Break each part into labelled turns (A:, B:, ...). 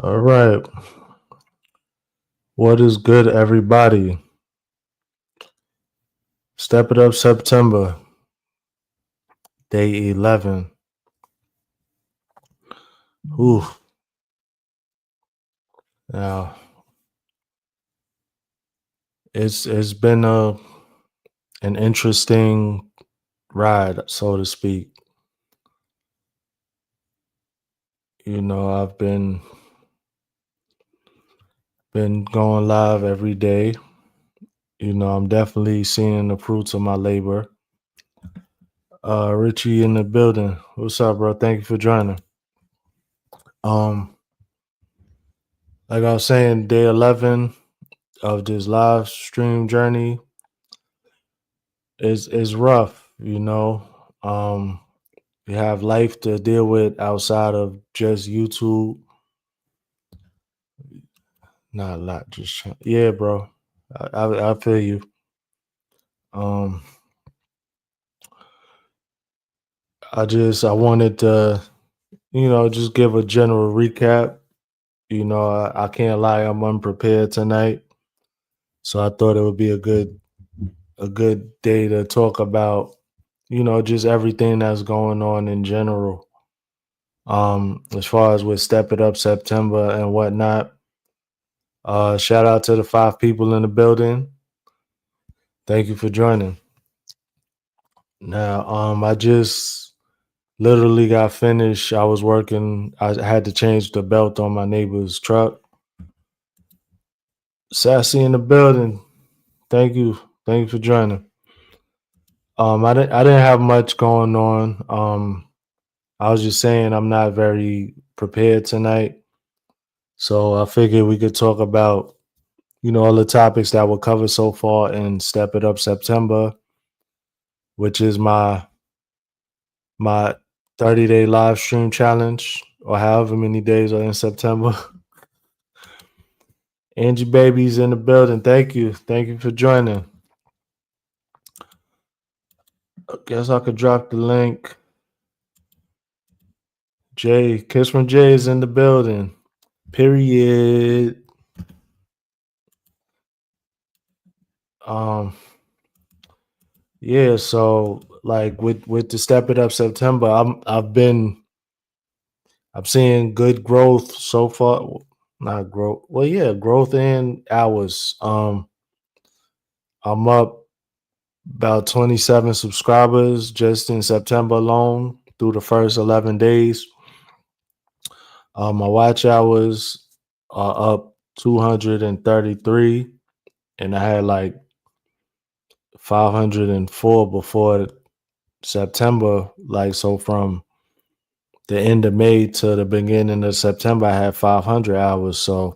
A: All right. What is good, everybody? Step It Up September, day 11. Ooh. Now, it's been an interesting ride, so to speak. I've been going live every day. I'm definitely seeing the fruits of my labor. Richie in the building. What's up, bro? Thank you for joining. Um, like I was saying, day 11 of this live stream journey is rough. Um, we have life to deal with outside of just YouTube. Not a lot, yeah, bro. I feel you. Um, I wanted to, just give a general recap. I can't lie, I'm unprepared tonight, so I thought it would be a good day to talk about, just everything that's going on in general. As far as with Step It Up September and whatnot. Shout out to the 5 people in the building. Thank you for joining. Now, I just literally got finished. I was working. I had to change the belt on my neighbor's truck. Sassy in the building. Thank you. Thank you for joining. I didn't have much going on. I was just saying I'm not very prepared tonight. So I figured we could talk about, all the topics that were covered so far in Step It Up September, which is my 30-day live stream challenge, or however many days are in September. Angie Baby's in the building. Thank you. Thank you for joining. I guess I could drop the link. Jay, Kiss from Jay is in the building. Period. Um, yeah, so like with the Step It Up September, I'm seeing good growth so far. Not growth. Well, yeah, growth in hours. I'm up about 27 subscribers just in September alone through the first 11 days. My watch hours are up 233, and I had like 504 before September. Like, so from the end of May to the beginning of September, I had 500 hours. So,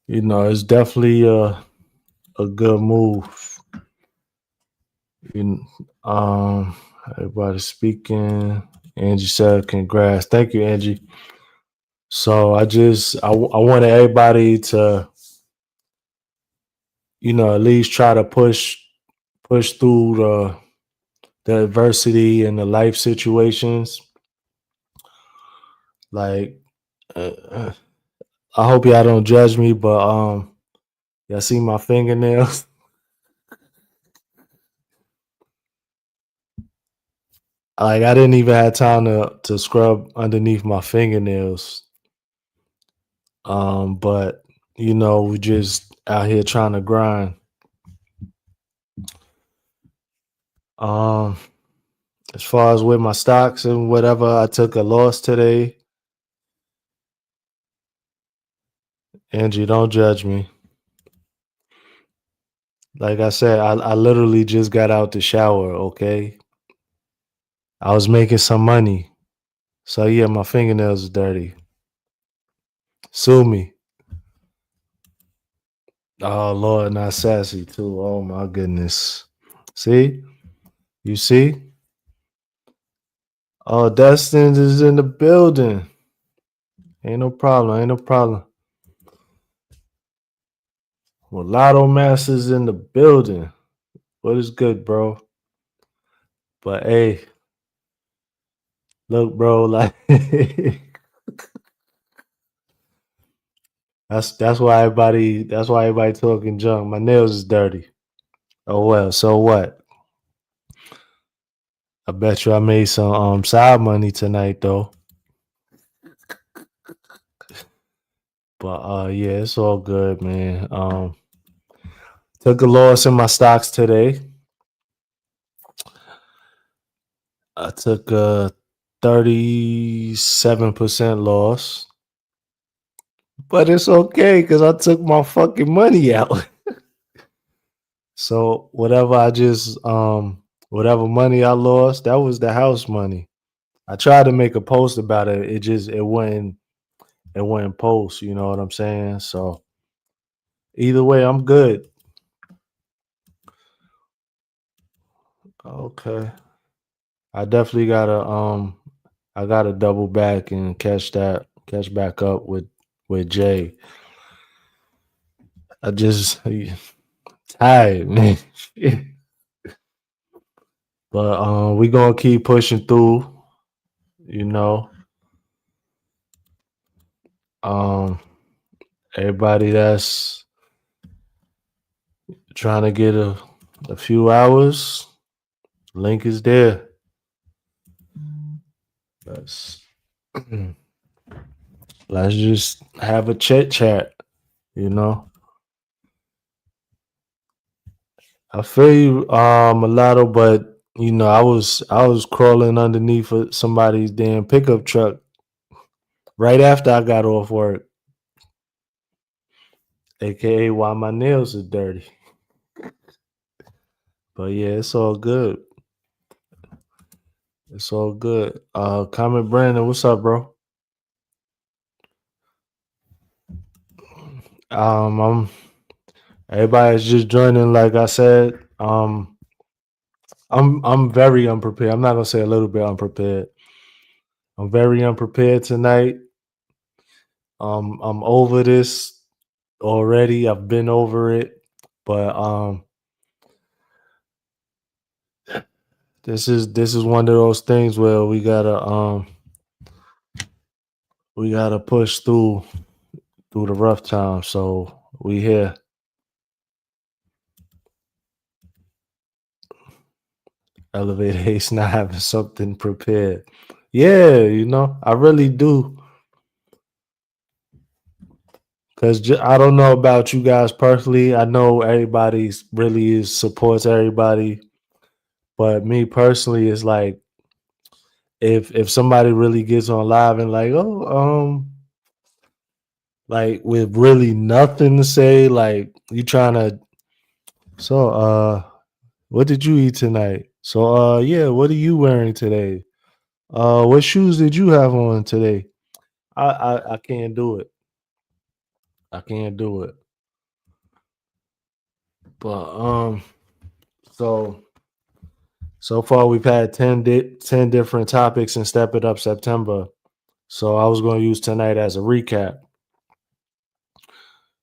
A: it's definitely a good move. You Everybody speaking. Angie said, "Congrats, thank you, Angie." So I wanted everybody to, at least try to push through the adversity and the life situations. Like, uh, I hope y'all don't judge me, but y'all see my fingernails. Like, I didn't even have time to scrub underneath my fingernails. But we just out here trying to grind. Um, as far as with my stocks and whatever, I took a loss today. Angie, don't judge me. Like I said, I literally just got out the shower, okay? I was making some money. So yeah, my fingernails are dirty. Sue me. Oh Lord, not sassy too. Oh my goodness. See? You see? Oh, Destin is in the building. Ain't no problem. Ain't no problem. Mulatto Masters in the building. What is good, bro? But hey, look, bro, like That's why everybody talking junk. My nails is dirty. Oh well, so what? I bet you I made some side money tonight though. But yeah, it's all good, man. Took a loss in my stocks today. I took a 37% loss. But it's okay because I took my fucking money out. So whatever money I lost, that was the house money. I tried to make a post about it. It wouldn't post, you know what I'm saying? So either way, I'm good. Okay. I definitely I gotta double back and catch back up with Jay. I just tired, man. But we gonna keep pushing through, you know. Um Everybody that's trying to get a few hours, link is there. Let's let's just have a chat, you know. I feel you, mulatto, but I was crawling underneath somebody's damn pickup truck right after I got off work, aka why my nails are dirty. But yeah, it's all good. It's all good. Comment Brandon, what's up, bro? I'm Everybody's just joining, like I said. I'm very unprepared. I'm not gonna say a little bit unprepared. I'm very unprepared tonight. I'm over this already. I've been over it, but this is one of those things where we gotta push through the rough times. So we here. Elevator haste not having something prepared. Yeah, I really do. Because I don't know about you guys personally. I know everybody's really supports everybody, but me personally, it's like if somebody really gets on live and like, oh, like with really nothing to say, like you trying to, so what did you eat tonight? So yeah, what are you wearing today? What shoes did you have on today? I can't do it. I can't do it. But so so far we've had 10 different topics in Step It Up September. So I was going to use tonight as a recap.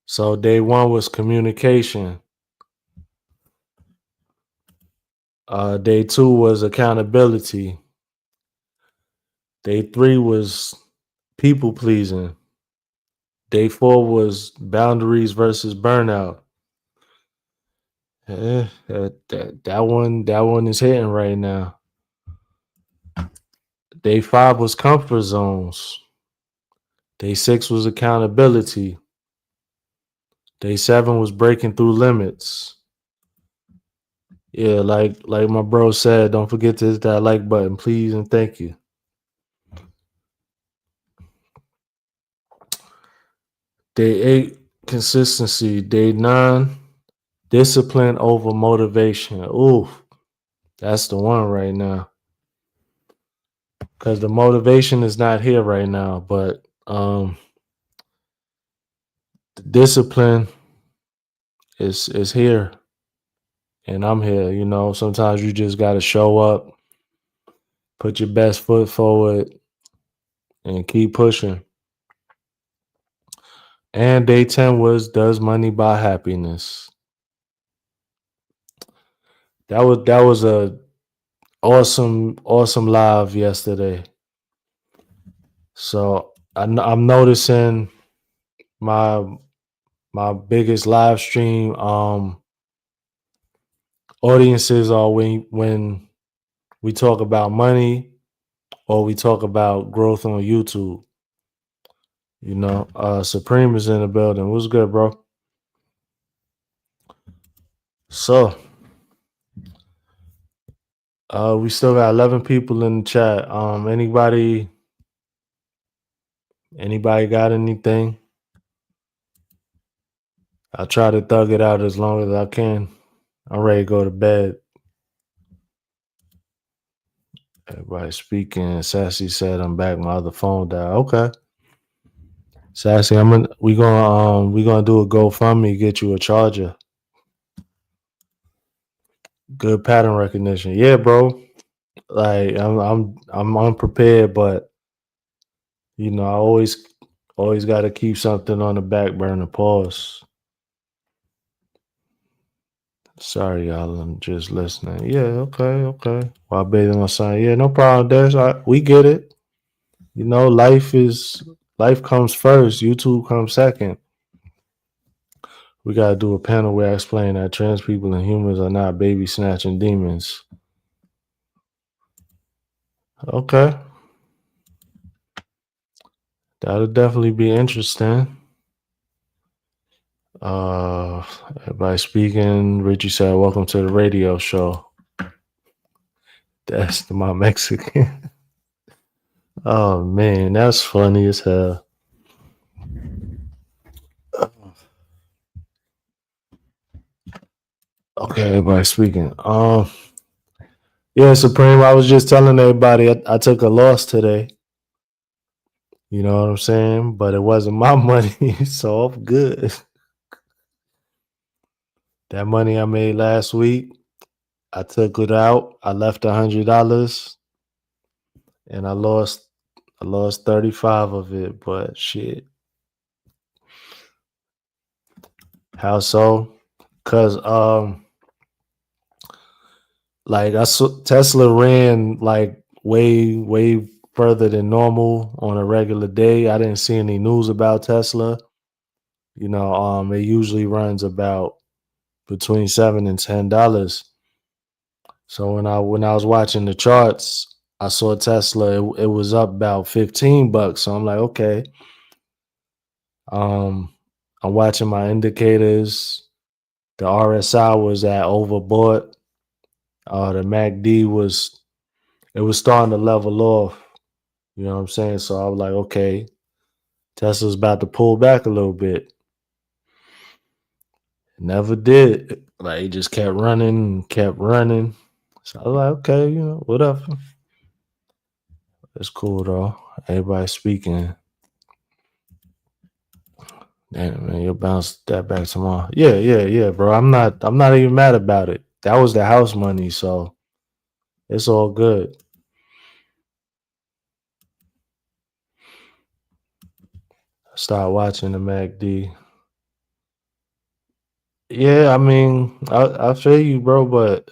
A: So day one was communication. Day two was accountability. Day three was people pleasing. Day four was boundaries versus burnout. That one is hitting right now. Day five was comfort zones. Day six was accountability. Day seven was breaking through limits. Yeah, like my bro said, don't forget to hit that like button, please and thank you. Day eight, consistency. Day nine, discipline over motivation. Ooh, that's the one right now. Because the motivation is not here right now, but the discipline is here, and I'm here. Sometimes you just gotta show up, put your best foot forward, and keep pushing. And day 10 was, does money buy happiness? That was a awesome live yesterday. So I'm noticing my my biggest live stream audiences are when we talk about money or we talk about growth on YouTube. Supreme is in the building. What's good, bro? So, we still got 11 people in the chat. Anybody got anything? I'll try to thug it out as long as I can. I'm ready to go to bed. Everybody speaking. Sassy said I'm back. My other phone died. Okay. Sassy, we gonna do a GoFundMe, get you a charger. Good pattern recognition. Yeah, bro. Like I'm unprepared, but I always gotta keep something on the back burner. Pause. Sorry, y'all. I'm just listening. Yeah, okay. While bathing my son. Yeah, no problem, Des. We get it. Life comes first. YouTube comes second. We gotta do a panel where I explain that trans people and humans are not baby snatching demons. Okay. That'll definitely be interesting. Uh Everybody speaking. Richie said, welcome to the radio show. That's my Mexican. Oh man, that's funny as hell. Okay, everybody speaking. Yeah, Supreme. I was just telling everybody I took a loss today. You know what I'm saying? But it wasn't my money, so I'm good. That money I made last week, I took it out. I left $100, and I lost 35 of it. But shit, how so? Cause like I saw Tesla ran like way further than normal on a regular day. I didn't see any news about Tesla. It usually runs about between $7 and $10. So when I was watching the charts, I saw Tesla. It was up about $15. So I'm like, okay. Um, I'm watching my indicators. The RSI was at overbought. The MACD was starting to level off. You know what I'm saying? So I was like, okay, Tesla's about to pull back a little bit. Never did. Like it just kept running and kept running. So I was like, okay, whatever. It's cool though. Everybody speaking. Damn man, you'll bounce that back tomorrow. Yeah, bro. I'm not even mad about it. That was the house money, so it's all good. Start watching the MACD. Yeah, I mean, I feel you, bro, but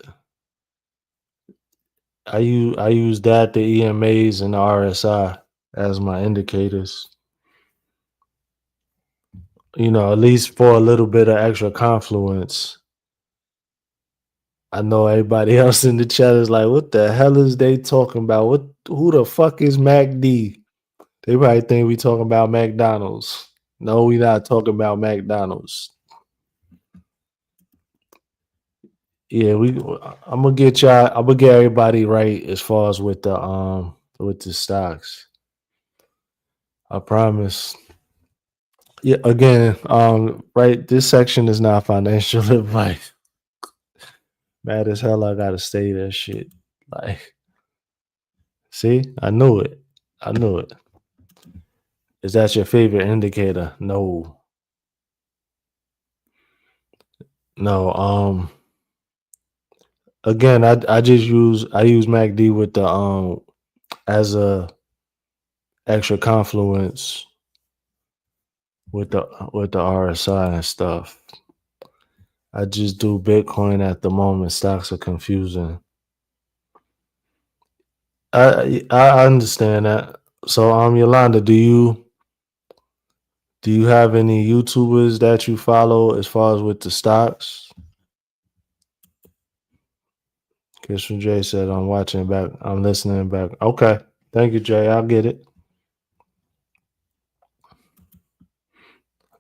A: I use that, the EMAs and the RSI as my indicators. At least for a little bit of extra confluence. I know everybody else in the chat is like, what the hell is they talking about? Who the fuck is MACD? They probably think we talking about McDonald's. No, we not talking about McDonald's. Yeah, I'm gonna get y'all. I'm gonna get everybody right as far as with the stocks. I promise. Yeah, again, right. This section is not financial advice. Mad as hell, I gotta stay that shit. Like, see, I knew it. I knew it. Is that your favorite indicator? No, no. Again, I use MACD with the as a extra confluence with the RSI and stuff. I just do Bitcoin at the moment. Stocks are confusing. I understand that. So Yolanda, Do you have any YouTubers that you follow as far as with the stocks? Christian J said, I'm watching back. I'm listening back. Okay. Thank you, Jay. I'll get it.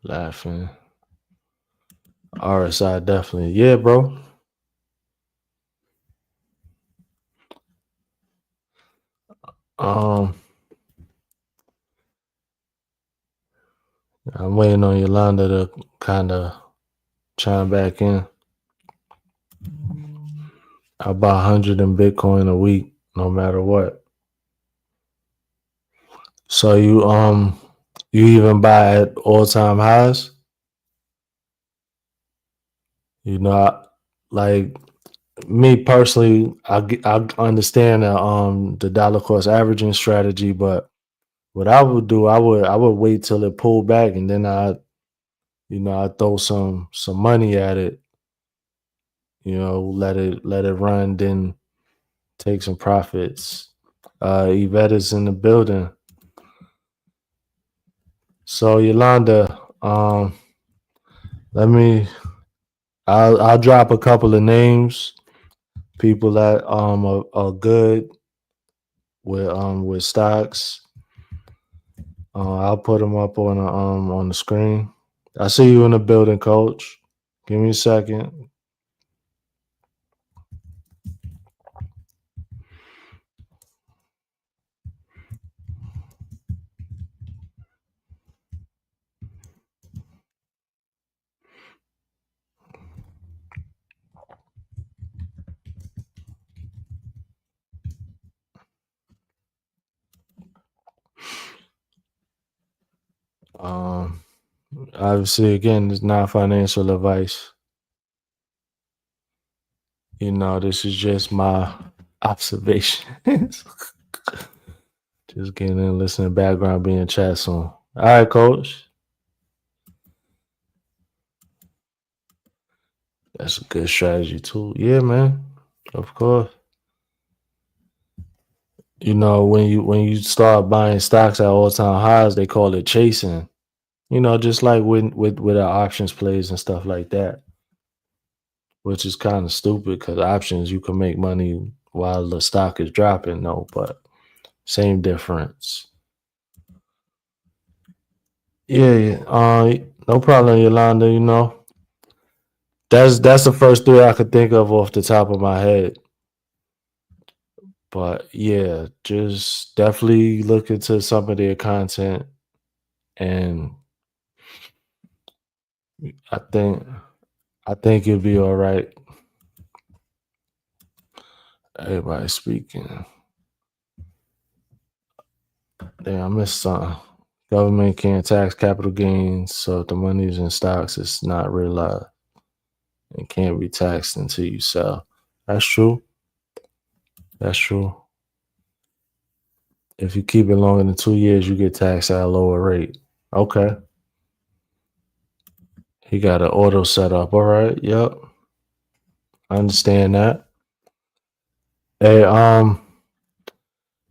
A: Laughing. RSI, definitely. Yeah, bro. Um, I'm waiting on Yolanda to kind of chime back in. I buy 100 in Bitcoin a week, no matter what. So you even buy at all time highs? You know, like me personally, I understand the dollar cost averaging strategy, but what I would do, I would wait till it pulled back, and then I throw some money at it. Let it run, then take some profits. Yvette is in the building. So Yolanda, let me. I'll drop a couple of names, people that are good with stocks. I'll put them up on the screen. I see you in the building, Coach. Give me a second. Um, Obviously, again, it's not financial advice. This is just my observations. Just getting in, listening, background, being chat soon. All right, Coach. That's a good strategy too. Yeah, man. Of course. When you start buying stocks at all time highs, they call it chasing. Just like with our options plays and stuff like that, which is kind of stupid because options you can make money while the stock is dropping, no, but same difference. Yeah, yeah. No problem, Yolanda. That's the first three I could think of off the top of my head. But yeah, just definitely look into some of their content, and I think I think you'll be all right. Everybody speaking. Damn, I missed something. Government can't tax capital gains, so if the money is in stocks, it's not realized. It can't be taxed until you sell. That's true. That's true. If you keep it longer than 2 years, you get taxed at a lower rate. Okay. He got an auto set up. All right. Yep. I understand that. Hey,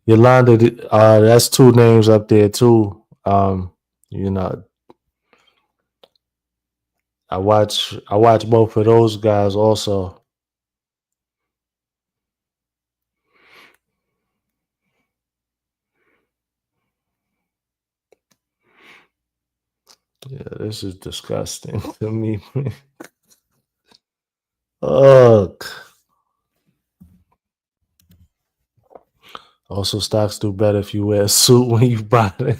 A: Yolanda, that's two names up there too. You know, I watch both of those guys also. Yeah, this is disgusting to me. Ugh. Also, stocks do better if you wear a suit when you buy it.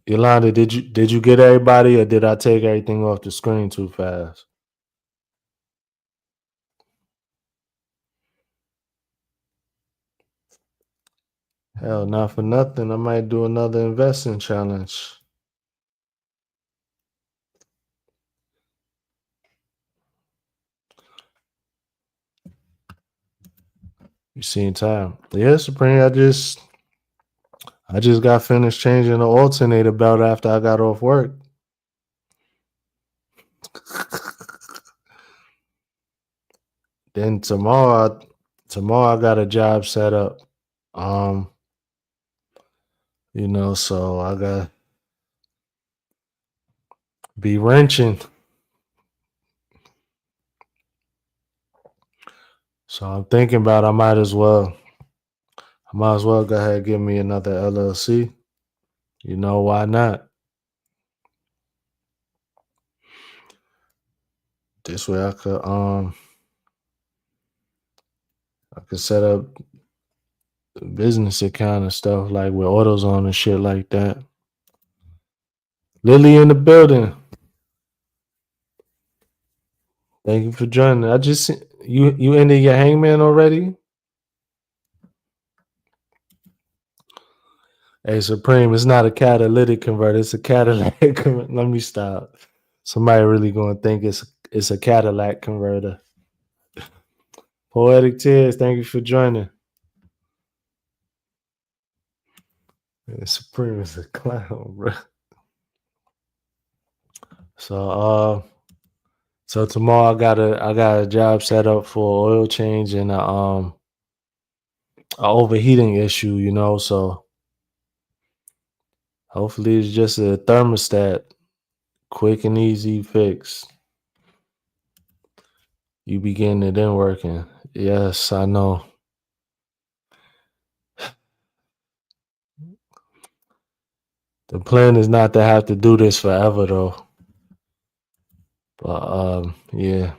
A: Yolanda, did you get everybody, or did I take everything off the screen too fast? Hell, not for nothing. I might do another investing challenge. You seen time? Yeah, Supreme. I just got finished changing the alternator belt after I got off work. Then tomorrow I got a job set up. Um, So I gotta be wrenching. So I'm thinking about I might as well go ahead and give me another LLC. Why not? This way I could set up a business account and stuff like with AutoZone and shit like that. Lily in the building. Thank you for joining. You ended your hangman already? Hey Supreme, it's not a catalytic converter, it's a Cadillac converter. Let me stop. Somebody really gonna think it's a Cadillac converter. Poetic Tears, thank you for joining. Man, Supreme is a clown, bro. So so tomorrow I got a job set up for oil change and a overheating issue, so hopefully it's just a thermostat, quick and easy fix. You be getting it in working. Yes, I know. The plan is not to have to do this forever though. But yeah.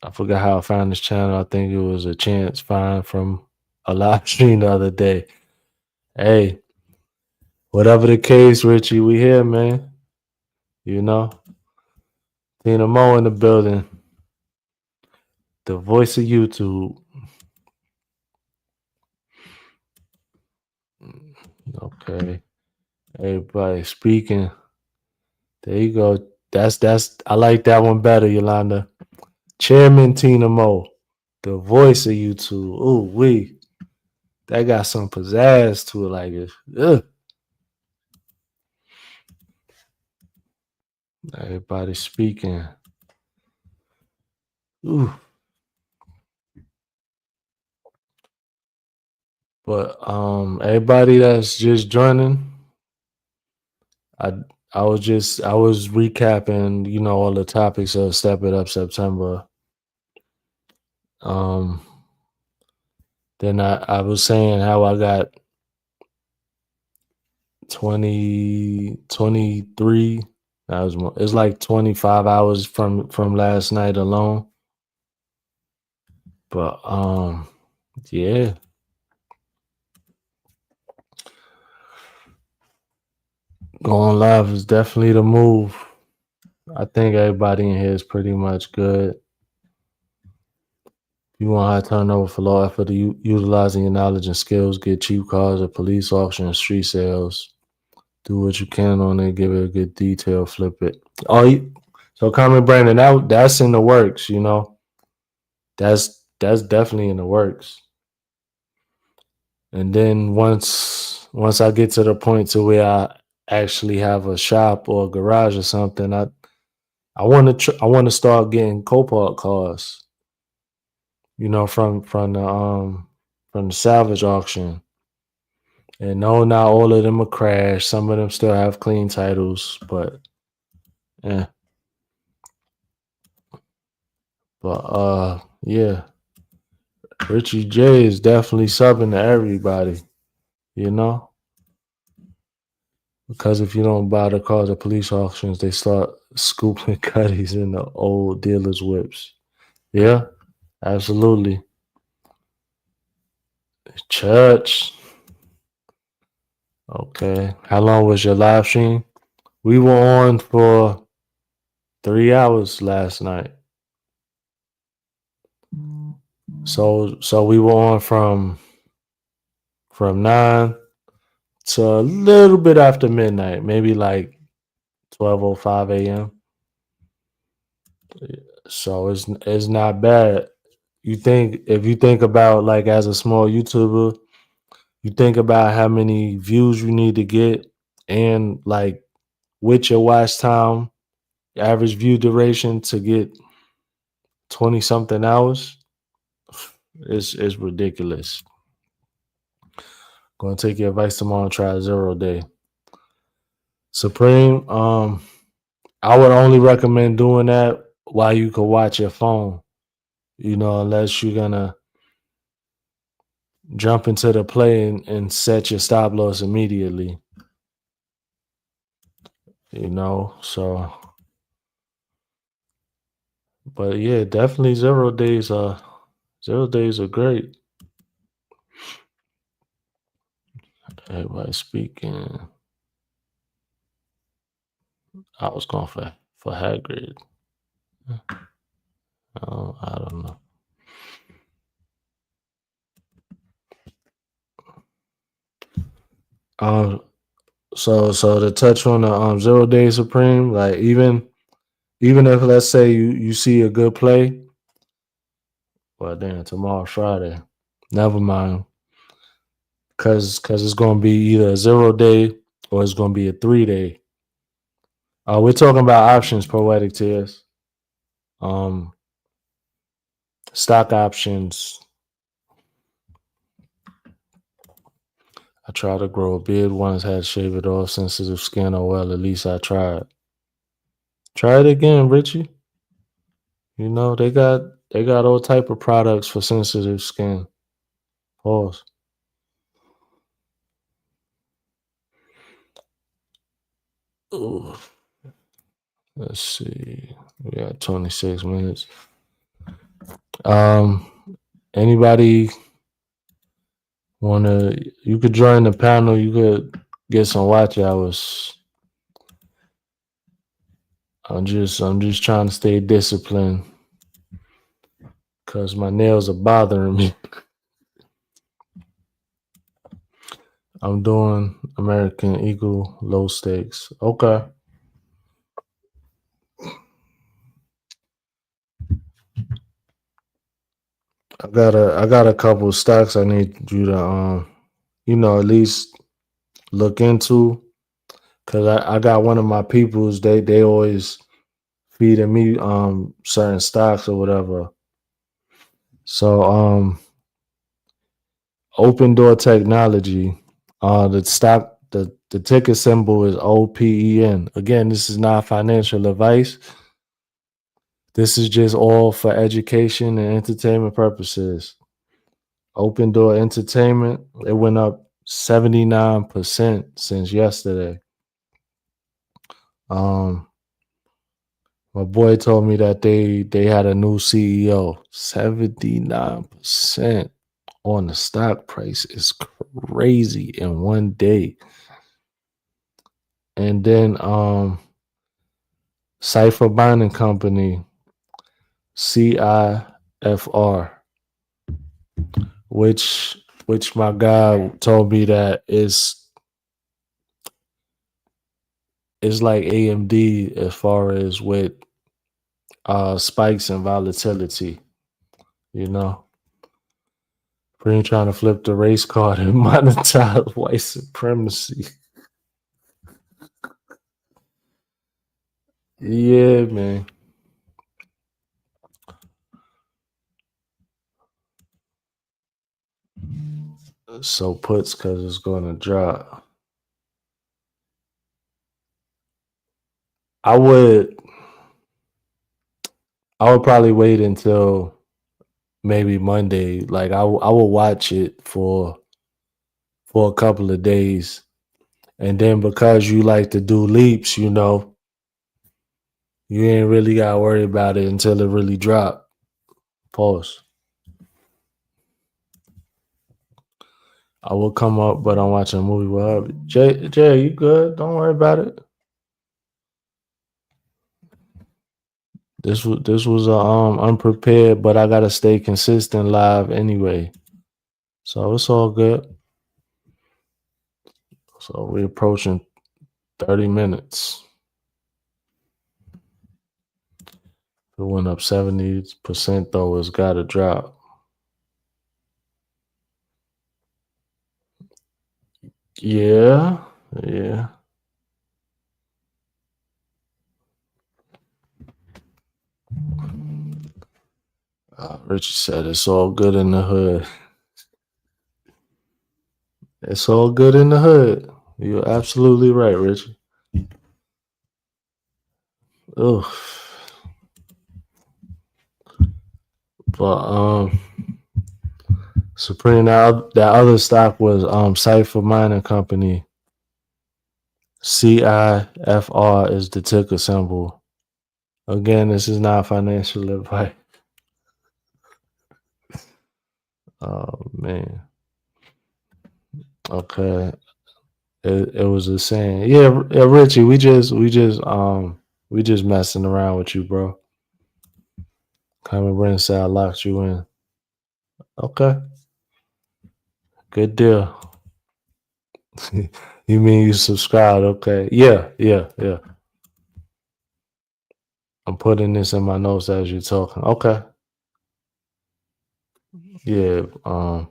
A: I forgot how I found this channel. I think it was a chance find from a live stream the other day. Hey, whatever the case, Richie, we here, man. You know, Tina Mo in the building, the voice of YouTube. Okay, everybody speaking. There you go. That's. I like that one better, Yolanda. Chairman Tina Mo, the voice of YouTube. Ooh, that got some pizzazz to it. Like it. Ugh. Everybody speaking. Ooh. But everybody that's just joining, I I was recapping, all the topics of Step It Up September. Um then I was saying how I got 23. That was more, it's like 25 hours from last night alone. But yeah. Going live is definitely the move. I think everybody in here is pretty much good. You want high turnover for low effort, utilizing your knowledge and skills, get cheap cars at police auction and street sales. Do what you can on it, give it a good detail, flip it. So Carmen Brandon, that's in the works, That's definitely in the works. And then once I get to the point to where I actually have a shop or a garage or something, I want to start getting Copart cars, from the salvage auction. And no, not all of them are crashed. Some of them still have clean titles, but yeah. But yeah, Richie J is definitely subbing to everybody, you know? Because if you don't buy the cars at police auctions, they start scooping cutties in the old dealers' whips. Yeah, absolutely. Church. Okay. How long was your live stream? We were on for 3 hours last night. So we were on from 9 to a little bit after midnight, maybe like 12:05 a.m. So it's not bad. If you think about like as a small YouTuber, you think about how many views you need to get and like with your watch time, average view duration to get 20 something hours. It's ridiculous. Gonna take your advice tomorrow and try 0 day. Supreme, I would only recommend doing that while you could watch your phone. Unless you're gonna jump into the play and set your stop loss immediately. So but yeah, definitely 0 days. 0 days are great. Everybody speaking. I was going for Hagrid. I don't know. Um, so to touch on the 0 day supreme, like even if let's say you see a good play, well damn, tomorrow Friday, never mind, cause it's gonna be either a 0 day or it's gonna be a 3 day. We're talking about options, poetic tears. Um, stock options. I try to grow a beard. Once had to shave it off. Sensitive skin. Oh well, at least I tried. Try it again, Richie. They got all type of products for sensitive skin. Pause. Ooh, let's see. We got 26 minutes. Um, anybody wanna? You could join the panel. You could get some watch hours. I'm just trying to stay disciplined because my nails are bothering me. I'm doing American Eagle low stakes. Okay. I got a couple of stocks I need you to at least look into because I got one of my peoples, they always feeding me certain stocks or whatever. So open door technology, the ticker symbol is OPEN. Again, this is not financial advice. This is just all for education and entertainment purposes. Open Door Entertainment, it went up 79% since yesterday. Um, my boy told me that they had a new CEO. 79% on the stock price is crazy in one day. And then Cipher Binding Company, CIFR, which my guy told me that is like AMD as far as with spikes and volatility, you know. We're trying to flip the race card and monetize white supremacy. Yeah, man. So puts because it's gonna drop. I would I would probably wait until maybe Monday. Like I will watch it for a couple of days. And then because you like to do leaps, you ain't really gotta worry about it until it really drop. Pause. I will come up, but I'm watching a movie with her. Jay, you good? Don't worry about it. This was a unprepared, but I gotta stay consistent live anyway. So it's all good. So we're approaching 30 minutes. It went up 70% though, it's gotta drop. Yeah, yeah. Richie said it's all good in the hood. It's all good in the hood. You're absolutely right, Richie. Ugh. But Supreme, that other stock was Cipher Mining Company. CIFR is the ticker symbol. Again, this is not financial advice. Oh man. Okay. It was a saying. Yeah, yeah, Richie, we just messing around with you, bro. Common Brand said I locked you in. Okay. Good deal. You mean you subscribed? Okay. Yeah, yeah, yeah. I'm putting this in my notes as you're talking. Okay. Yeah. Mm.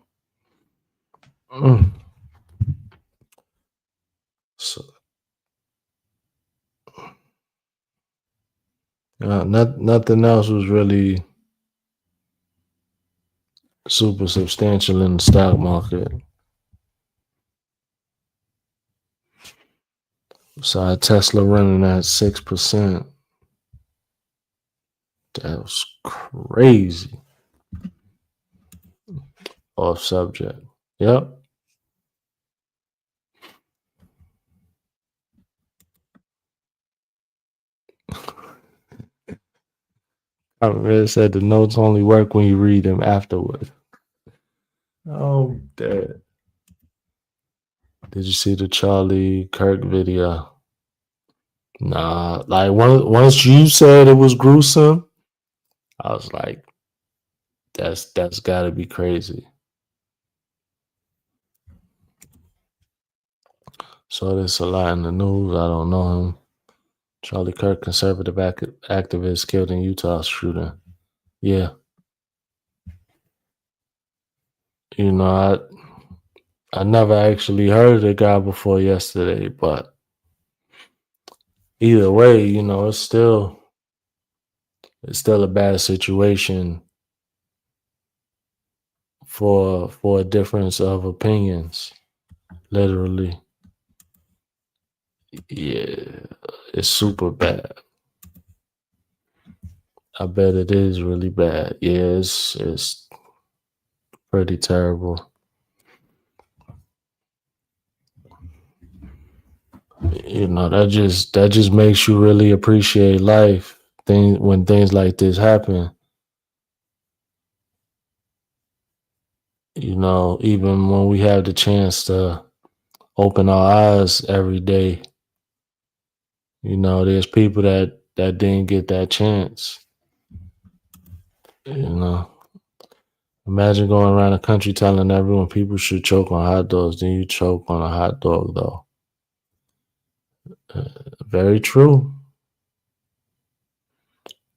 A: So, nothing else was really super substantial in the stock market. So Tesla running at 6%. That was crazy. Off subject. Yep. I read said the notes only work when you read them afterward. Oh, dead. Did you see the Charlie Kirk video? Nah, like once you said it was gruesome, I was like, that's got to be crazy. Saw this a lot in the news. I don't know him. Charlie Kirk, conservative activist killed in Utah shooting. Yeah, you know, I never actually heard of the guy before yesterday, but either way, it's still a bad situation for a difference of opinions. Literally, yeah, it's super bad. I bet it is really bad. Yeah, it's pretty terrible. That just makes you really appreciate life. Things when things like this happen. Even when we have the chance to open our eyes every day, there's people that didn't get that chance. You know, imagine going around the country telling everyone people should choke on hot dogs, then you choke on a hot dog, though. Very true.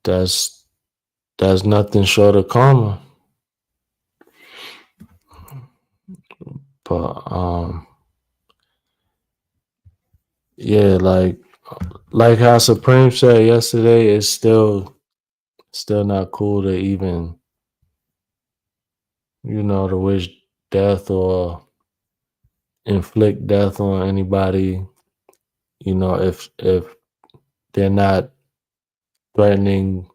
A: That's that's nothing short of karma. But yeah, like how Supreme said yesterday, it's still not cool to even to wish death or inflict death on anybody. If they're not threatening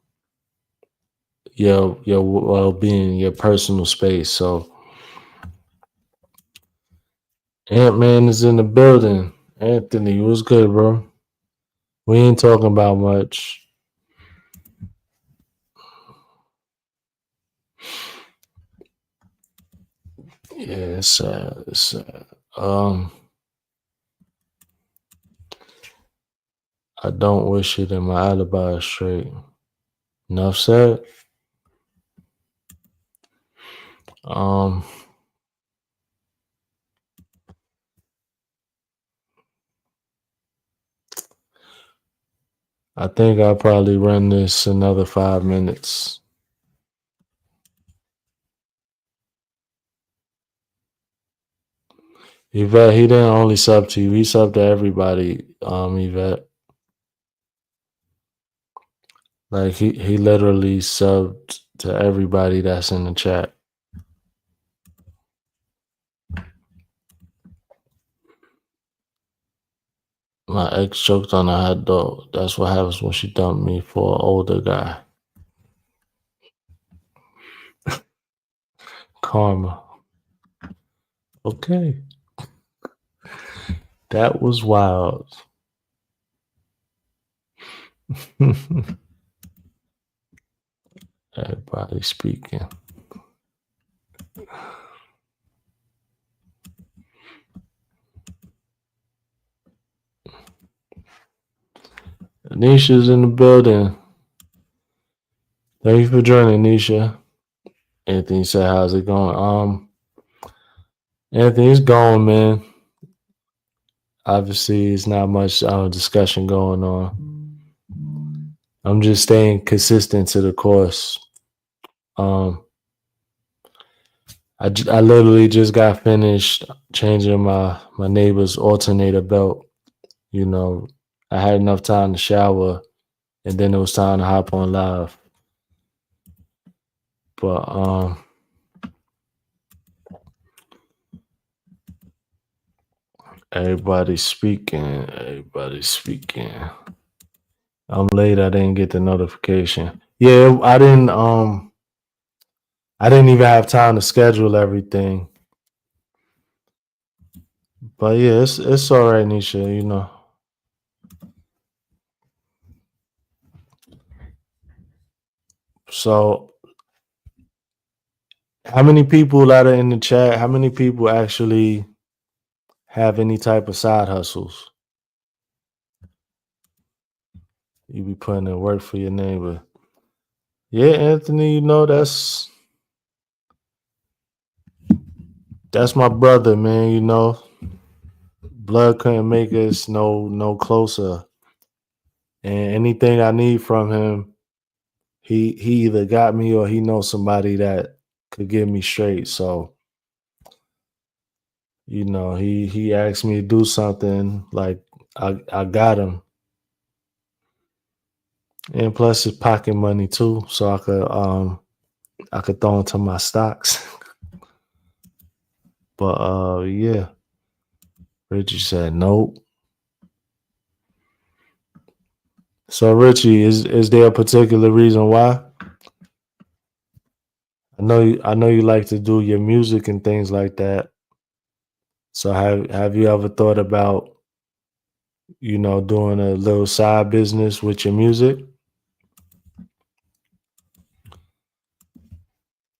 A: your well being, your personal space. So Ant Man is in the building. Anthony, what's good, bro? We ain't talking about much. Yeah, it's sad. It's sad. I don't wish it, and my alibi is straight. Enough said. Um, I think I'll probably run this another 5 minutes. Yvette, he didn't only sub to you; he subbed to everybody. Yvette, like he literally subbed to everybody that's in the chat. My ex choked on a hot dog. That's what happens when she dumped me for an older guy. Karma. Okay. That was wild. Everybody speaking. Anisha's in the building. Thank you for joining, Anisha. Anthony said, "How's it going?" Anthony's going, man. Obviously, it's not much discussion going on. I'm just staying consistent to the course. Um, I literally just got finished changing my neighbor's alternator belt. You know, I had enough time to shower, and then it was time to hop on live. But everybody's speaking. Everybody's speaking. I'm late. I didn't get the notification. Yeah, I didn't even have time to schedule everything. But yeah, it's all right, Nisha. You know. So, how many people that are in the chat? How many people actually have any type of side hustles? You be putting in work for your neighbor. Yeah, Anthony. You know that's my brother, man. You know, blood couldn't make us no closer. And anything I need from him, he either got me or he knows somebody that could get me straight. So, you know, he asked me to do something, like I got him. And plus it's pocket money too, so I could throw into my stocks. But yeah. Richie said nope. So Richie, is there a particular reason why? I know you like to do your music and things like that. So have you ever thought about, you know, doing a little side business with your music?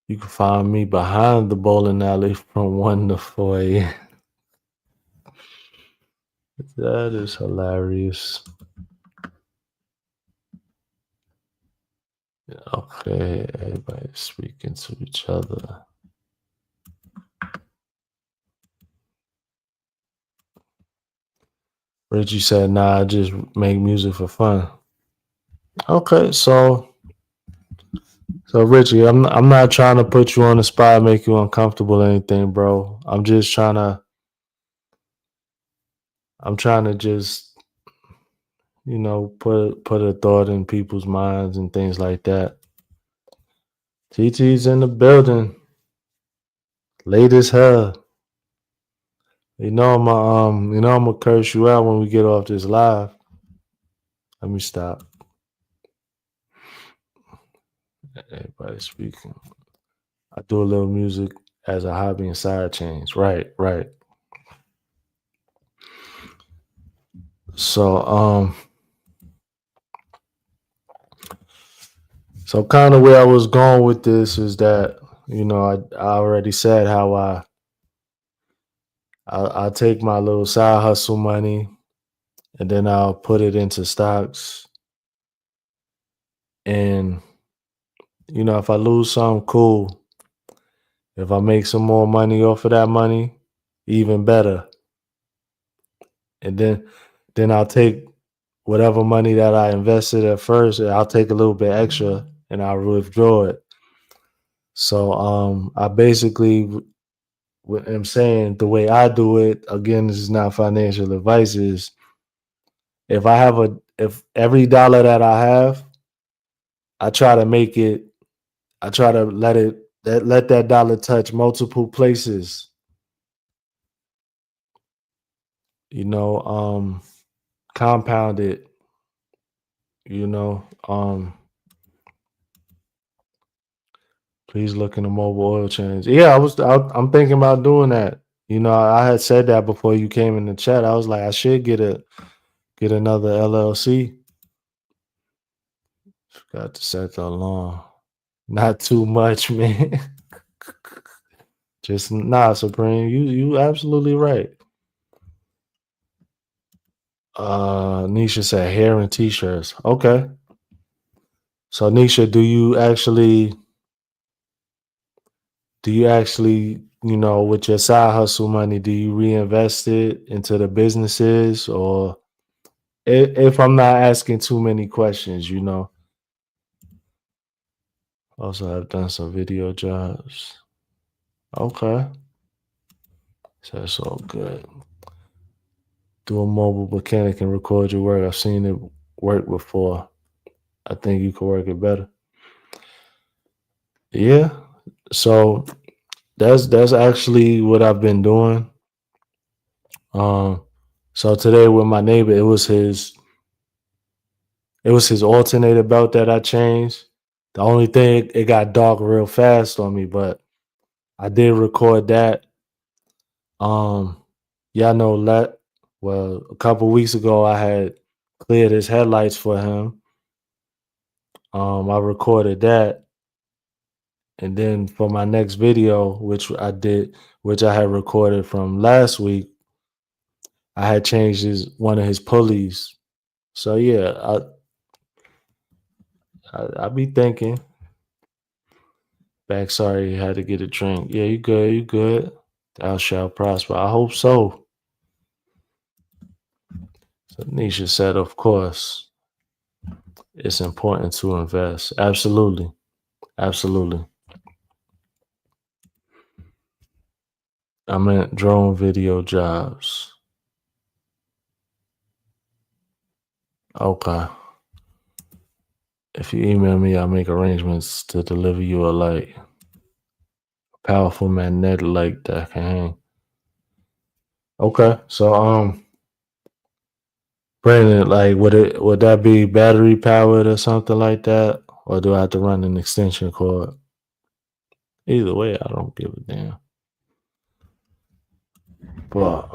A: You can find me behind the bowling alley from 1 to 4 a.m. That is hilarious. Okay, everybody speaking to each other. Richie said, "Nah, I just make music for fun." Okay, so Richie, I'm not trying to put you on the spot, make you uncomfortable or anything, bro. I'm trying to just, you know, put a thought in people's minds and things like that. TT's in the building, late as hell. You know I'm gonna curse you out when we get off this live. Let me stop. Everybody speaking. I do a little music as a hobby and side chains. Right, right. So so kind of where I was going with this is that, you know, I already said how I take my little side hustle money and then I'll put it into stocks. And you know, if I lose some, cool. If I make some more money off of that money, even better. And then I'll take whatever money that I invested at first, I'll take a little bit extra and I'll withdraw it. So I basically what I'm saying, the way I do it, again, this is not financial advice, is if every dollar that I have, I try to make it, I try to let that dollar touch multiple places. You know, compound it, you know. Please look into mobile oil change. Yeah, I'm thinking about doing that. You know, I had said that before you came in the chat. I was like, I should get another LLC. Forgot to set the alarm. Not too much, man. Just nah, Supreme. You absolutely right. Nisha said hair and t-shirts. Okay. So Nisha, do you actually, with your side hustle money, do you reinvest it into the businesses, or if I'm not asking too many questions? Also, I've done some video jobs. Okay. So that's all good. Do a mobile mechanic and record your work. I've seen it work before. I think you can work it better. Yeah. So that's actually what I've been doing. Um, so today with my neighbor, it was his alternator belt that I changed. The only thing, it got dark real fast on me, but I did record that. Yeah, I know that. Well, a couple weeks ago, I had cleared his headlights for him. I recorded that, and then for my next video, which I had recorded from last week, I had changed one of his pulleys. So yeah, I be thinking back. Sorry, you had to get a drink. Yeah, you good? You good? Thou shalt prosper. I hope so. So Nisha said, of course, it's important to invest. Absolutely, absolutely. I meant drone video jobs. Okay. If you email me, I'll make arrangements to deliver you a light. Powerful magnetic light that can hang. Okay. So Brandon, like would that be battery powered or something like that? Or do I have to run an extension cord? Either way, I don't give a damn. But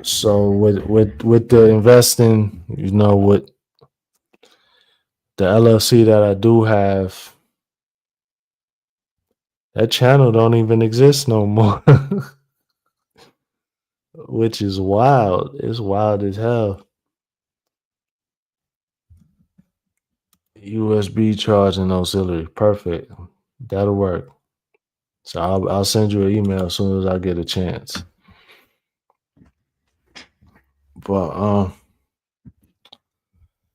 A: so with the investing, with the LLC that I do have, that channel don't even exist no more. Which is wild. It's wild as hell. USB charging auxiliary. Perfect. That'll work. So I'll send you an email as soon as I get a chance. But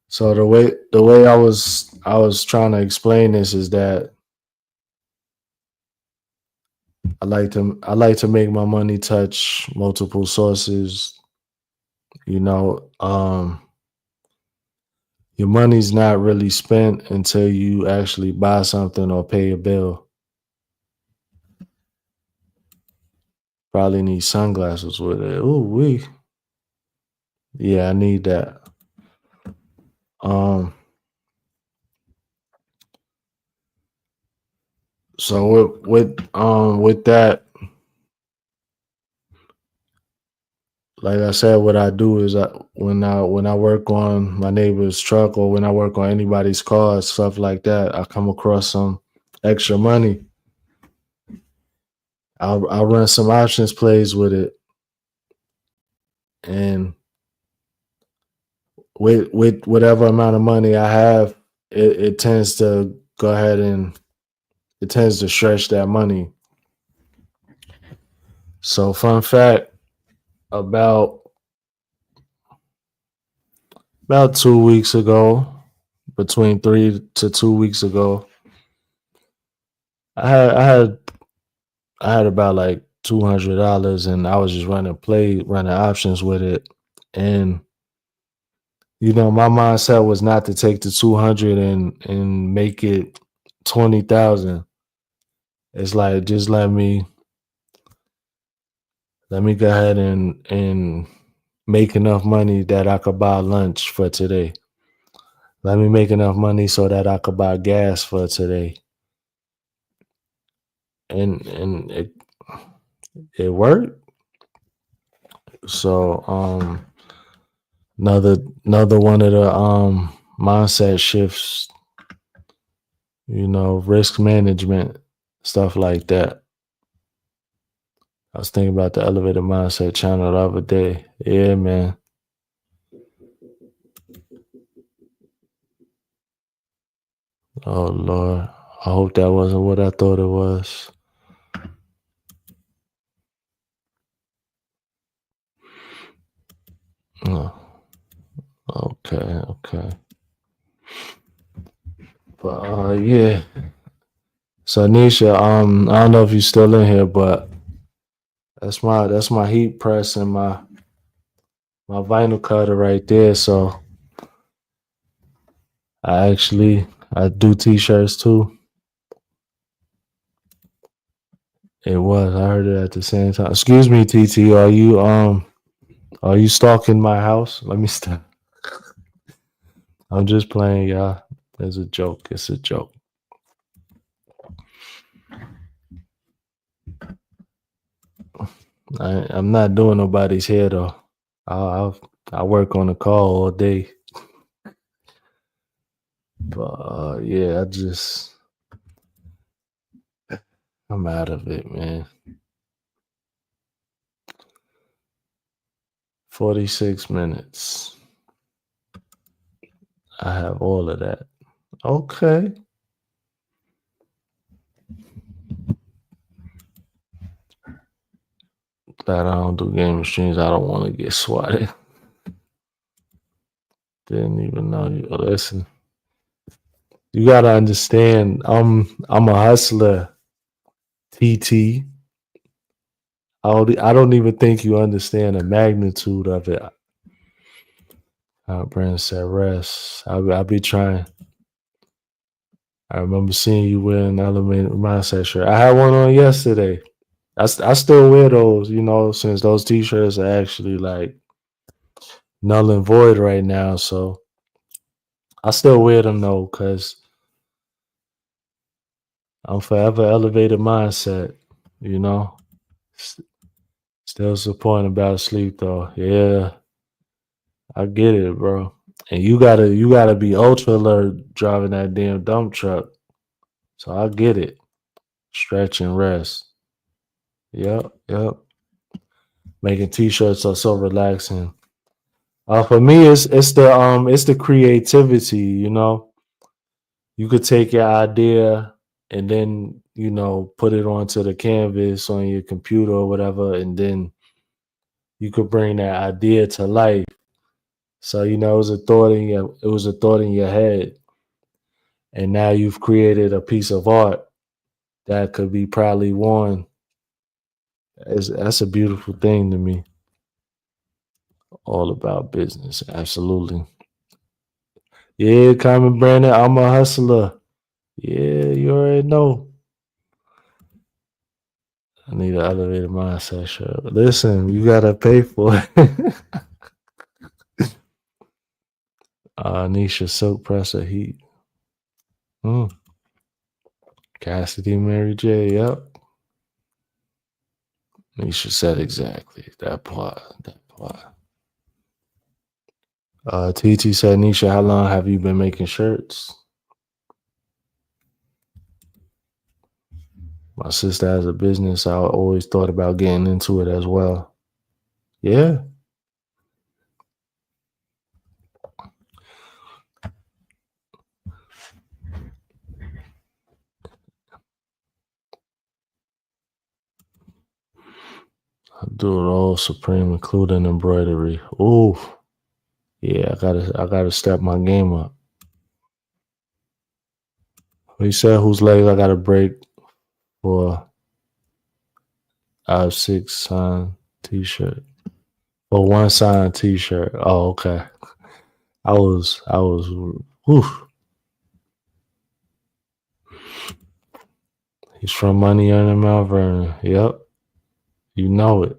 A: so the way I was trying to explain this is that I like to make my money touch multiple sources. You know, your money's not really spent until you actually buy something or pay a bill. Probably need sunglasses with it. Ooh, yeah, I need that. Um, so with that, like I said, what I do is when I work on my neighbor's truck or when I work on anybody's car, stuff like that, I come across some extra money. I'll run some options plays with it, and with whatever amount of money I have, it tends to go ahead and it tends to stretch that money. So, fun fact, about 2 weeks ago, between 3 to 2 weeks ago, I had about like $200, and I was just running options with it, and my mindset was not to take the 200 and make it 20,000. It's like just let me go ahead and make enough money that I could buy lunch for today. Let me make enough money so that I could buy gas for today. And it worked. So another one of the mindset shifts, risk management, stuff like that. I was thinking about the elevated mindset channel the other day. Yeah, man. Oh Lord. I hope that wasn't what I thought it was. Oh, okay, okay. But yeah. So Nisha, I don't know if you're still in here, but that's my heat press and my vinyl cutter right there. So I do t-shirts too. It was. I heard it at the same time. Excuse me, TT. Are you stalking my house? Let me stop. I'm just playing, y'all. It's a joke. It's a joke. I'm not doing nobody's hair though. I work on the call all day. But yeah, I'm out of it, man. 46 minutes. I have all of that. Okay. Glad I don't do game streams. I don't want to get swatted. Didn't even know you. Listen, you gotta understand. I'm a hustler, TT. I don't even think you understand the magnitude of it. Brandon said, "Rest." I be trying. I remember seeing you wearing an elevated mindset shirt. I had one on yesterday. I still wear those, since those t-shirts are actually like null and void right now. So I still wear them though, because I'm forever elevated mindset, you know. S- Still supporting about sleep though. Yeah, I get it, bro. And you gotta be ultra alert driving that damn dump truck. So I get it. Stretch and rest. Yep, yep. Making t-shirts are so relaxing. For me, it's the creativity. You could take your idea and then put it onto the canvas on your computer or whatever, and then you could bring that idea to life. So it was a thought in your head, and now you've created a piece of art that could be proudly worn. That's a beautiful thing to me. All about business, absolutely. Yeah, Carmen Brandon, I'm a hustler. Yeah, you already know. I need an elevated mindset shirt. Listen, you gotta pay for it. Nisha Silk Presser Heat. Mm. Cassidy Mary J. Yep. Nisha said exactly that part. That part. TT said, Nisha, how long have you been making shirts? My sister has a business. I always thought about getting into it as well. Yeah. I do it all supreme, including embroidery. Ooh. Yeah, I gotta step my game up. He said whose legs I gotta break for a six sign t-shirt. For one signed t-shirt. Oh, okay. I was whew. He's from Money Earning Mount Vernon. Yep, you know it.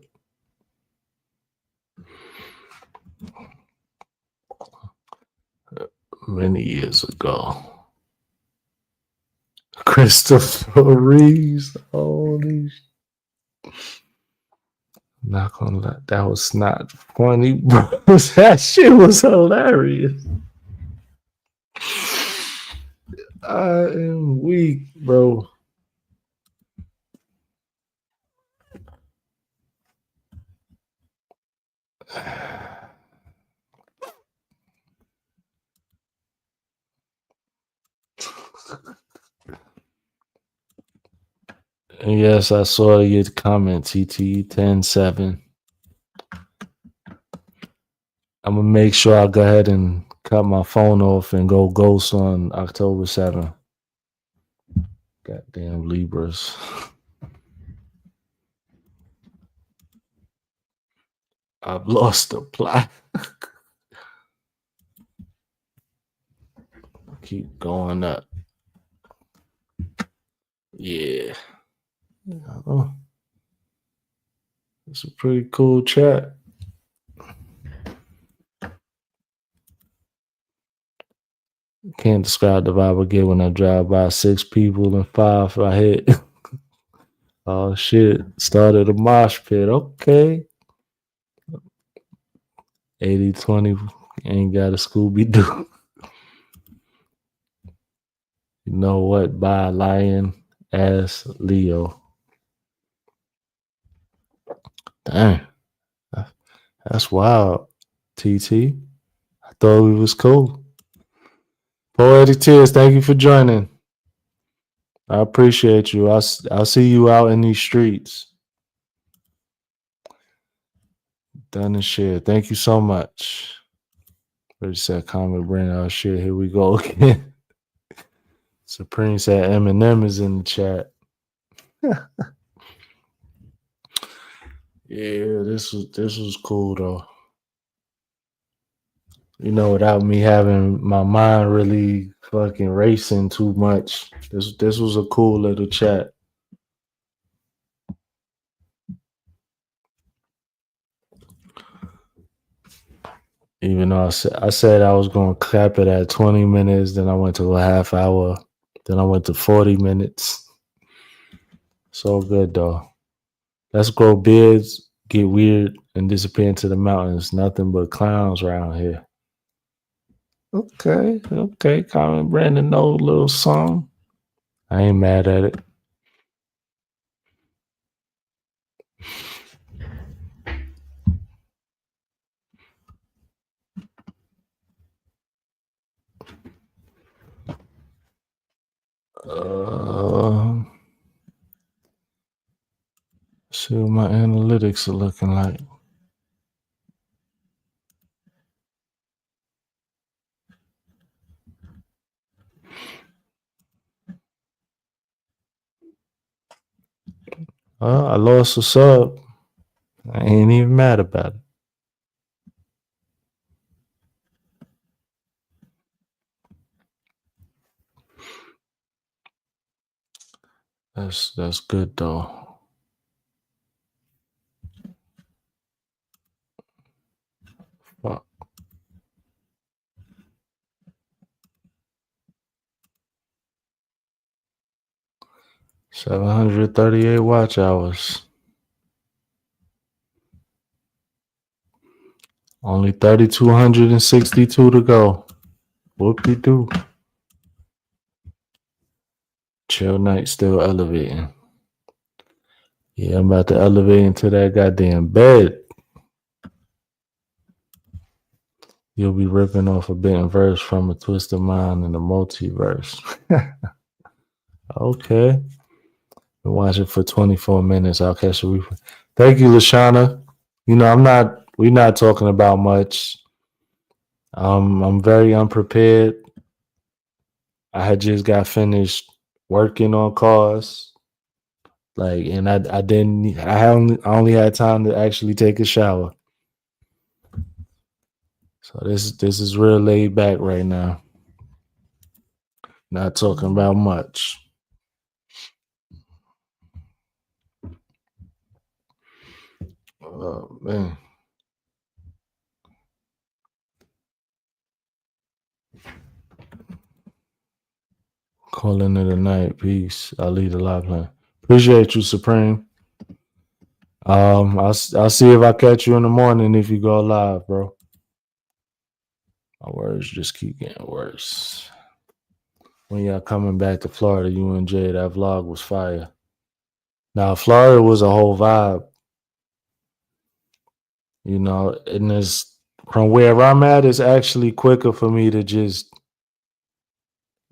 A: Many years ago. Christopher Reeves. Holy, not gonna lie, that was not funny, bro. That shit was hilarious. I am weak, bro. And yes, I saw your comment, TT 10-7. I'm gonna make sure I go ahead and cut my phone off and go ghost on October 7th. Goddamn Libras. I've lost the plot. Keep going up. Yeah. Oh, it's a pretty cool chat. Can't describe the vibe I get when I drive by 6 people and 5 I hit. Oh shit. Started a mosh pit. Okay. 80-20 ain't got a Scooby Doo. You know what? Bye, lion ass Leo. Dang. That's wild. TT. I thought we was cool. Poetic Tears, thank you for joining. I appreciate you. I'll see you out in these streets. Done and shit. Thank you so much. Ready said comment brand out shit. Here we go again. Supreme said Eminem is in the chat. Yeah, this was cool though. You know, without me having my mind really fucking racing too much. This was a cool little chat. Even though I said I was going to cap it at 20 minutes, then I went to a half hour, then I went to 40 minutes. So good though. Let's grow beards, get weird, and disappear into the mountains. Nothing but clowns around here. Okay. Common Brandon know little song. I ain't mad at it. See what my analytics are looking like. I lost a sub. I ain't even mad about it. That's good though. Fuck. 738 watch hours. Only 3,262 to go. Whoop-de-doo. Chill night still elevating. Yeah, I'm about to elevate into that goddamn bed. You'll be ripping off a bit and verse from A Twisted Mind in the multiverse. Okay. Been watching for 24 minutes. I'll catch a replay. Thank you, Lashana. You know, we're not talking about much. I'm very unprepared. I had just got finished working on cars. And I only had time to actually take a shower. So this is real laid back right now. Not talking about much. Oh man. Calling it a night. Peace. I'll lead the live plan. Appreciate you, Supreme. I'll see if I catch you in the morning if you go live, bro. My words just keep getting worse. When y'all coming back to Florida, you and Jay, that vlog was fire. Now Florida was a whole vibe, and it's from where I'm at, it's actually quicker for me to just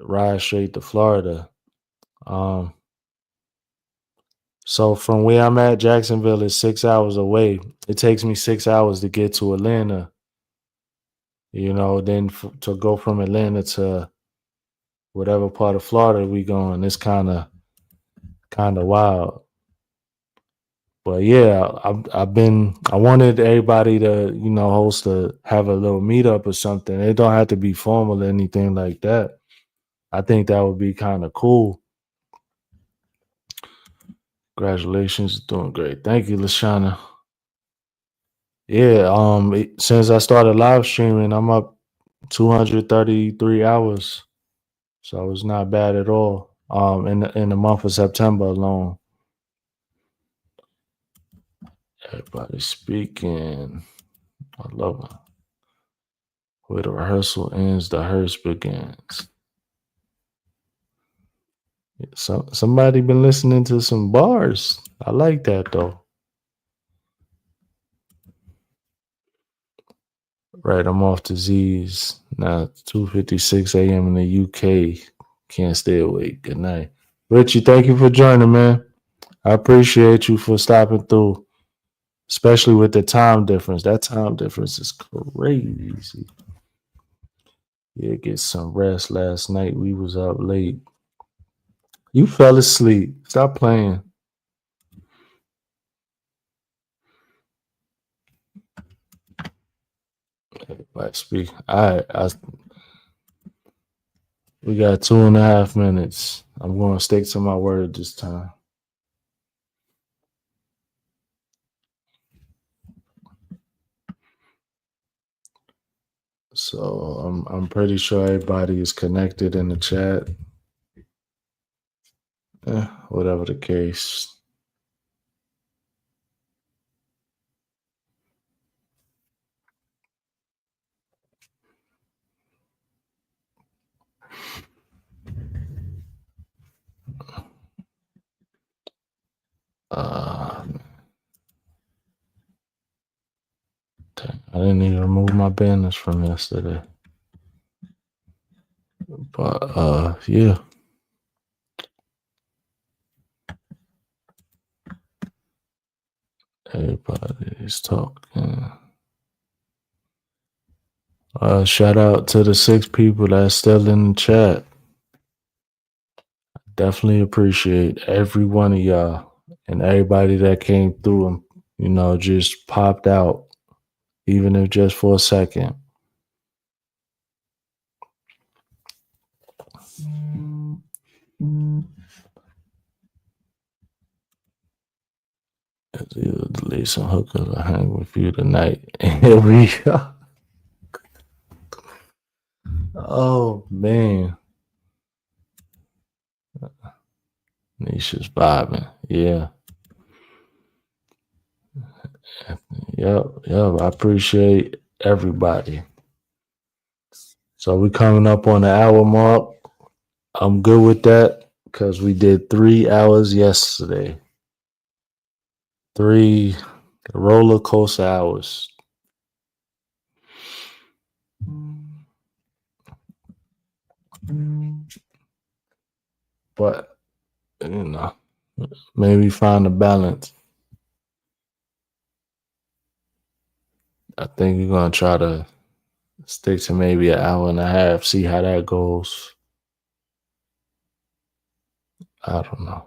A: ride straight to Florida. Um, so from where I'm at, Jacksonville is 6 hours away. It takes me 6 hours to get to Atlanta. Then to go from Atlanta to whatever part of Florida we going, it's kind of wild. But yeah, I wanted everybody to, have a little meetup or something. It don't have to be formal or anything like that. I think that would be kind of cool. Congratulations, doing great. Thank you, Lashana. Yeah, since I started live streaming, I'm up 233 hours. So it's not bad at all. In the month of September alone. Everybody speaking. I love it. Where the rehearsal ends, the hearse begins. Somebody been listening to some bars. I like that though. Right, I'm off to Z's now. 2:56 a.m. in the UK. Can't stay awake. Good night, Richie. Thank you for joining, man. I appreciate you for stopping through, especially with the time difference. That time difference is crazy. Yeah, get some rest last night. We was up late. You fell asleep. Stop playing. Everybody speak. All right, we got 2.5 minutes. I'm going to stick to my word this time. So I'm pretty sure everybody is connected in the chat. Whatever the case. I didn't even remove my banners from yesterday. But yeah. Everybody's talking. Shout out to the 6 people that's still in the chat. Definitely appreciate every one of y'all and everybody that came through and, just popped out, even if just for a second. It's either delete some hookers or hang with you tonight. Here we go. Oh, man. Nisha's vibing. Yeah. Yep. I appreciate everybody. So we coming up on the hour mark. I'm good with that because we did 3 hours yesterday. 3 roller coaster hours. But, maybe find a balance. I think we're going to try to stick to maybe an hour and a half, see how that goes. I don't know.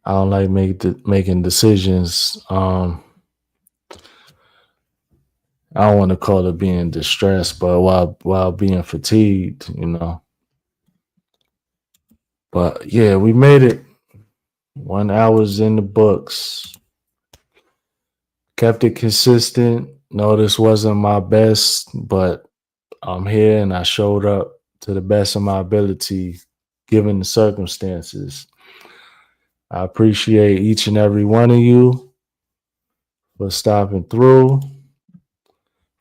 A: I don't like making decisions. I don't want to call it being distressed, but while being fatigued. But yeah, we made it. 1 hour's in the books. Kept it consistent. No, this wasn't my best, but I'm here and I showed up to the best of my ability given the circumstances. I appreciate each and every one of you for stopping through,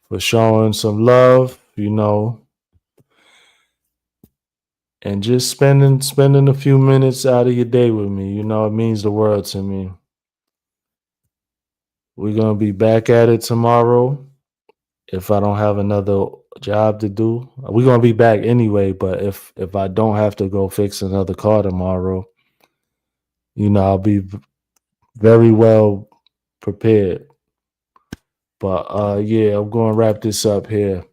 A: for showing some love, and just spending a few minutes out of your day with me. It means the world to me. We're gonna be back at it tomorrow. If I don't have another job to do, we're gonna be back anyway. But if I don't have to go fix another car tomorrow, I'll be very well prepared. But yeah, I'm gonna wrap this up here.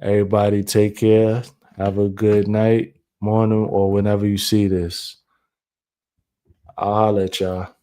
A: Everybody take care. Have a good night, morning, or whenever you see this. I'll holler at y'all.